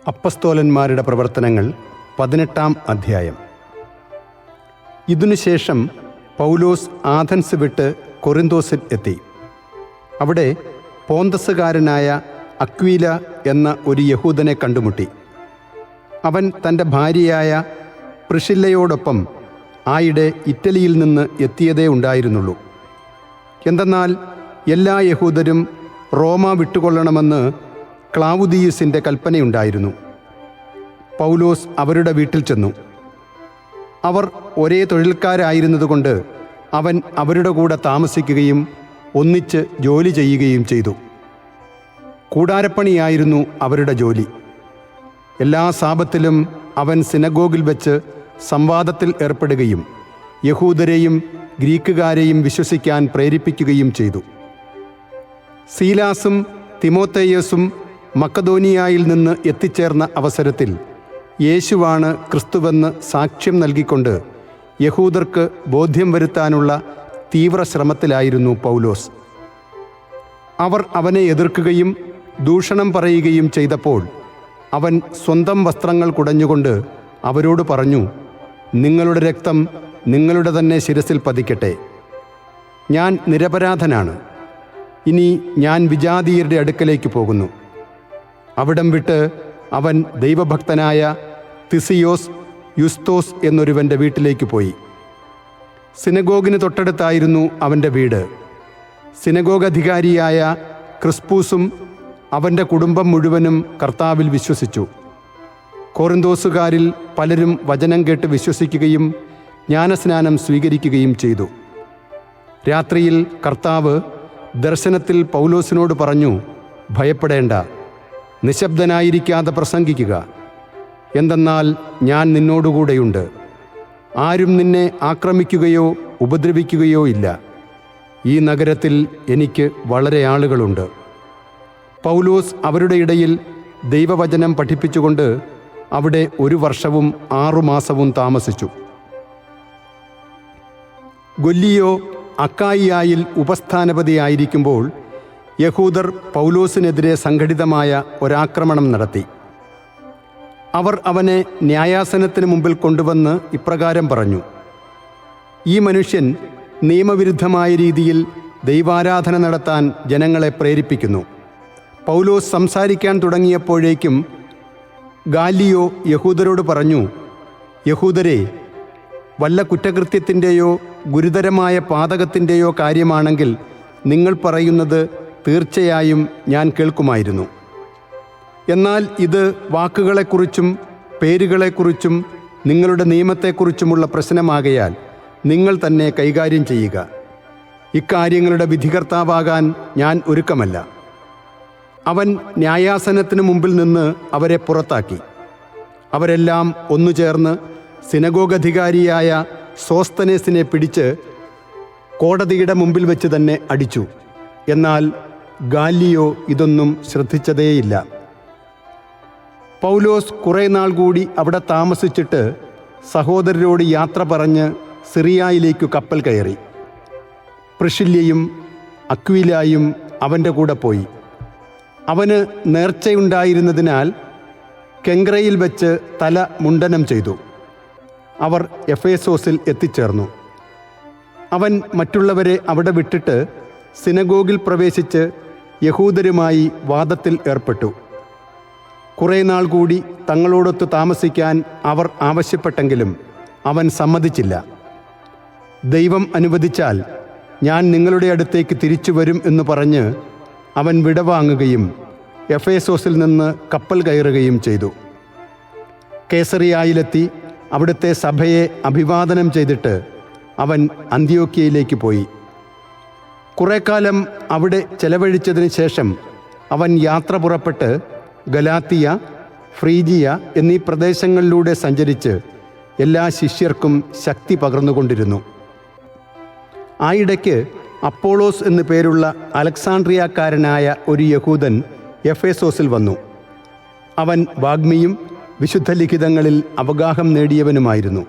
അപ്പസ്തോലന്മാരുടെ പ്രവർത്തനങ്ങൾ 18-ാം അധ്യായം. ഇതിനുശേഷം പൗലോസ് ആഥൻസ് വിട്ട് കൊറിന്തോസിൽ എത്തി. അവിടെ പോന്തസുകാരനായ അക്വീല എന്ന ഒരു യഹൂദനെ കണ്ടുമുട്ടി. അവൻ തൻ്റെ ഭാര്യയായ പ്രിഷില്ലയോടൊപ്പം ആയിടെ ഇറ്റലിയിൽ നിന്ന് എത്തിയതേ ഉണ്ടായിരുന്നുള്ളൂ. എന്തെന്നാൽ എല്ലാ യഹൂദരും റോമ വിട്ടുകൊള്ളണമെന്ന് ക്ലാവുദിയുസിൻ്റെ കൽപ്പനയുണ്ടായിരുന്നു. പൗലോസ് അവരുടെ വീട്ടിൽ ചെന്നു. അവർ ഒരേ തൊഴിൽക്കാരായിരുന്നതുകൊണ്ട് അവൻ അവരുടെ കൂടെ താമസിക്കുകയും ഒന്നിച്ച് ജോലി ചെയ്യുകയും ചെയ്തു. കൂടാരപ്പണിയായിരുന്നു അവരുടെ ജോലി. എല്ലാ സാബത്തിലും അവൻ സിനഗോഗിൽ വെച്ച് സംവാദത്തിൽ ഏർപ്പെടുകയും യഹൂദരെയും ഗ്രീക്കുകാരെയും വിശ്വസിക്കാൻ പ്രേരിപ്പിക്കുകയും ചെയ്തു. സീലാസും തിമോത്തേയോസും മക്കദോനിയായിൽ നിന്ന് എത്തിച്ചേർന്ന അവസരത്തിൽ യേശുവാണ് ക്രിസ്തുവെന്ന് സാക്ഷ്യം നൽകിക്കൊണ്ട് യഹൂദർക്ക് ബോധ്യം വരുത്താനുള്ള തീവ്ര ശ്രമത്തിലായിരുന്നു പൗലോസ്. അവർ അവനെ എതിർക്കുകയും ദൂഷണം പറയുകയും ചെയ്തപ്പോൾ അവൻ സ്വന്തം വസ്ത്രങ്ങൾ കുടഞ്ഞുകൊണ്ട് അവരോട് പറഞ്ഞു, നിങ്ങളുടെ രക്തം നിങ്ങളുടെ തന്നെ ശിരസിൽ പതിക്കട്ടെ. ഞാൻ നിരപരാധനാണ്. ഇനി ഞാൻ വിജാതീയരുടെ അടുക്കലേക്ക് പോകുന്നു. അവിടം വിട്ട് അവൻ ദൈവഭക്തനായ തിസിയോസ് യുസ്തോസ് എന്നൊരുവൻ്റെ വീട്ടിലേക്ക് പോയി. സിനഗോഗിന് തൊട്ടടുത്തായിരുന്നു അവൻ്റെ വീട്. സിനഗോഗ് അധികാരിയായ ക്രിസ്പൂസും അവൻ്റെ കുടുംബം മുഴുവനും കർത്താവിൽ വിശ്വസിച്ചു. കൊറിന്തോസുകാരിൽ പലരും വചനം കേട്ട് വിശ്വസിക്കുകയും ജ്ഞാനസ്നാനം സ്വീകരിക്കുകയും ചെയ്തു. രാത്രിയിൽ കർത്താവ് ദർശനത്തിൽ പൗലോസിനോട് പറഞ്ഞു, ഭയപ്പെടേണ്ട, നിശബ്ദനായിരിക്കാതെ പ്രസംഗിക്കുക. എന്തെന്നാൽ ഞാൻ നിന്നോടുകൂടെയുണ്ട്. ആരും നിന്നെ ആക്രമിക്കുകയോ ഉപദ്രവിക്കുകയോ ഇല്ല. ഈ നഗരത്തിൽ എനിക്ക് വളരെ ആളുകളുണ്ട്. പൗലോസ് അവരുടെ ഇടയിൽ ദൈവവചനം പഠിപ്പിച്ചുകൊണ്ട് അവിടെ 1 വർഷവും 6 മാസവും താമസിച്ചു. ഗൊല്ലിയോ അക്കായിയായിൽ ഉപസ്ഥാനപതിയായിരിക്കുമ്പോൾ യഹൂദർ പൗലോസിനെതിരെ സംഘടിതമായ ഒരാക്രമണം നടത്തി. അവർ അവനെ ന്യായാസനത്തിന് മുമ്പിൽ കൊണ്ടുവന്ന് ഇപ്രകാരം പറഞ്ഞു, ഈ മനുഷ്യൻ നിയമവിരുദ്ധമായ രീതിയിൽ ദൈവാരാധന നടത്താൻ ജനങ്ങളെ പ്രേരിപ്പിക്കുന്നു. പൗലോസ് സംസാരിക്കാൻ തുടങ്ങിയപ്പോഴേക്കും ഗാല്ലിയോ യഹൂദരോട് പറഞ്ഞു, യഹൂദരെ, വല്ല കുറ്റകൃത്യത്തിൻ്റെയോ ഗുരുതരമായ പാതകത്തിൻ്റെയോ കാര്യമാണെങ്കിൽ നിങ്ങൾ പറയുന്നത് തീർച്ചയായും ഞാൻ കേൾക്കുമായിരുന്നു. എന്നാൽ ഇത് വാക്കുകളെക്കുറിച്ചും പേരുകളെക്കുറിച്ചും നിങ്ങളുടെ നിയമത്തെക്കുറിച്ചുമുള്ള പ്രശ്നമാകയാൽ നിങ്ങൾ തന്നെ കൈകാര്യം ചെയ്യുക. ഇക്കാര്യങ്ങളുടെ വിധികർത്താവാകാൻ ഞാൻ ഒരുക്കമല്ല. അവൻ ന്യായാസനത്തിന് മുമ്പിൽ നിന്ന് അവരെ പുറത്താക്കി. അവരെല്ലാം ഒന്നുചേർന്ന് സിനഗോഗ് അധികാരിയായ സോസ്തനേസിനെ പിടിച്ച് കോടതിയുടെ മുമ്പിൽ വെച്ച് തന്നെ അടിച്ചു. എന്നാൽ ഗാല്ലിയോ ഇതൊന്നും ശ്രദ്ധിച്ചതേയില്ല. പൗലോസ് കുറേ നാൾ കൂടി അവിടെ താമസിച്ചിട്ട് സഹോദരരോട് യാത്ര പറഞ്ഞ് സിറിയായിലേക്കു കപ്പൽ കയറി. പ്രിഷില്യയും അക്വീലായും അവൻ്റെ കൂടെ പോയി. അവന് നേർച്ചയുണ്ടായിരുന്നതിനാൽ കെങ്ക്രയിൽ വെച്ച് തല മുണ്ഡനം ചെയ്തു. അവർ എഫേസോസിൽ എത്തിച്ചേർന്നു. അവൻ മറ്റുള്ളവരെ അവിടെ വിട്ടിട്ട് സിനഗോഗിൽ പ്രവേശിച്ച് യഹൂദരുമായി വാദത്തിൽ ഏർപ്പെട്ടു. കുറേ നാൾ കൂടി തങ്ങളോടൊത്ത് താമസിക്കാൻ അവർ ആവശ്യപ്പെട്ടെങ്കിലും അവൻ സമ്മതിച്ചില്ല. ദൈവം അനുവദിച്ചാൽ ഞാൻ നിങ്ങളുടെ അടുത്തേക്ക് തിരിച്ചു വരും എന്ന് പറഞ്ഞ് അവൻ വിടവാങ്ങുകയും എഫേസോസിൽ നിന്ന് കപ്പൽ കയറുകയും ചെയ്തു. കേസറിയായിലെത്തി അവിടുത്തെ സഭയെ അഭിവാദനം ചെയ്തിട്ട് അവൻ അന്ത്യോക്യയിലേക്ക് പോയി. കുറേ കാലം അവിടെ ചെലവഴിച്ചതിന് ശേഷം അവൻ യാത്ര പുറപ്പെട്ട് ഗലാത്തിയ, ഫ്രീജിയ എന്നീ പ്രദേശങ്ങളിലൂടെ സഞ്ചരിച്ച് എല്ലാ ശിഷ്യർക്കും ശക്തി പകർന്നുകൊണ്ടിരുന്നു. ആയിടയ്ക്ക് അപ്പോളോസ് എന്നു പേരുള്ള അലക്സാണ്ട്രിയക്കാരനായ ഒരു യഹൂദൻ എഫേസോസിൽ വന്നു. അവൻ വാഗ്മിയും വിശുദ്ധ ലിഖിതങ്ങളിൽ അവഗാഹം നേടിയവനുമായിരുന്നു.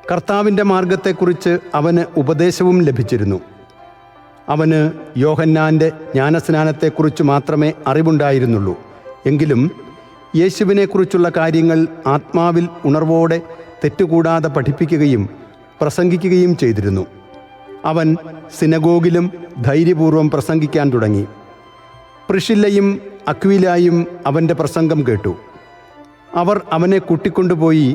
കർത്താവിൻ്റെ മാർഗത്തെക്കുറിച്ച് അവന് ഉപദേശവും ലഭിച്ചിരുന്നു. അവന് യോഹന്നാൻ്റെ ജ്ഞാനസ്നാനത്തെക്കുറിച്ച് മാത്രമേ അറിവുണ്ടായിരുന്നുള്ളൂ. എങ്കിലും യേശുവിനെക്കുറിച്ചുള്ള കാര്യങ്ങൾ ആത്മാവിൽ ഉണർവോടെ തെറ്റുകൂടാതെ പഠിപ്പിക്കുകയും പ്രസംഗിക്കുകയും ചെയ്തിരുന്നു. അവൻ സിനഗോഗിലും ധൈര്യപൂർവ്വം പ്രസംഗിക്കാൻ തുടങ്ങി. പ്രിഷില്ലയും അക്വിലായും അവൻ്റെ പ്രസംഗം കേട്ടു. അവർ അവനെ കൂട്ടിക്കൊണ്ടുപോയി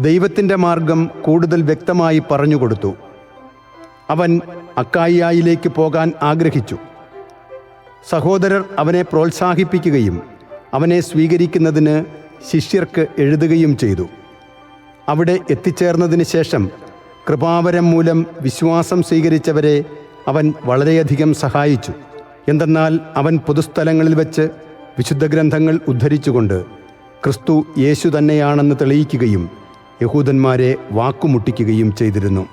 ദൈവത്തിൻ്റെ മാർഗം കൂടുതൽ വ്യക്തമായി പറഞ്ഞുകൊടുത്തു. അവൻ അക്കായിയായിലേക്ക് പോകാൻ ആഗ്രഹിച്ചു. സഹോദരർ അവനെ പ്രോത്സാഹിപ്പിക്കുകയും അവനെ സ്വീകരിക്കുന്നതിന് ശിഷ്യർക്ക് എഴുതുകയും ചെയ്തു. അവിടെ എത്തിച്ചേർന്നതിന് ശേഷം കൃപാവരം മൂലം വിശ്വാസം സ്വീകരിച്ചവരെ അവൻ വളരെയധികം സഹായിച്ചു. എന്തെന്നാൽ അവൻ പൊതുസ്ഥലങ്ങളിൽ വെച്ച് വിശുദ്ധ ഗ്രന്ഥങ്ങൾ ഉദ്ധരിച്ചുകൊണ്ട് ക്രിസ്തു യേശു തന്നെയാണെന്ന് തെളിയിക്കുകയും യഹൂദന്മാരെ വാക്കുമുട്ടിക്കുകയും ചെയ്തിരുന്നു.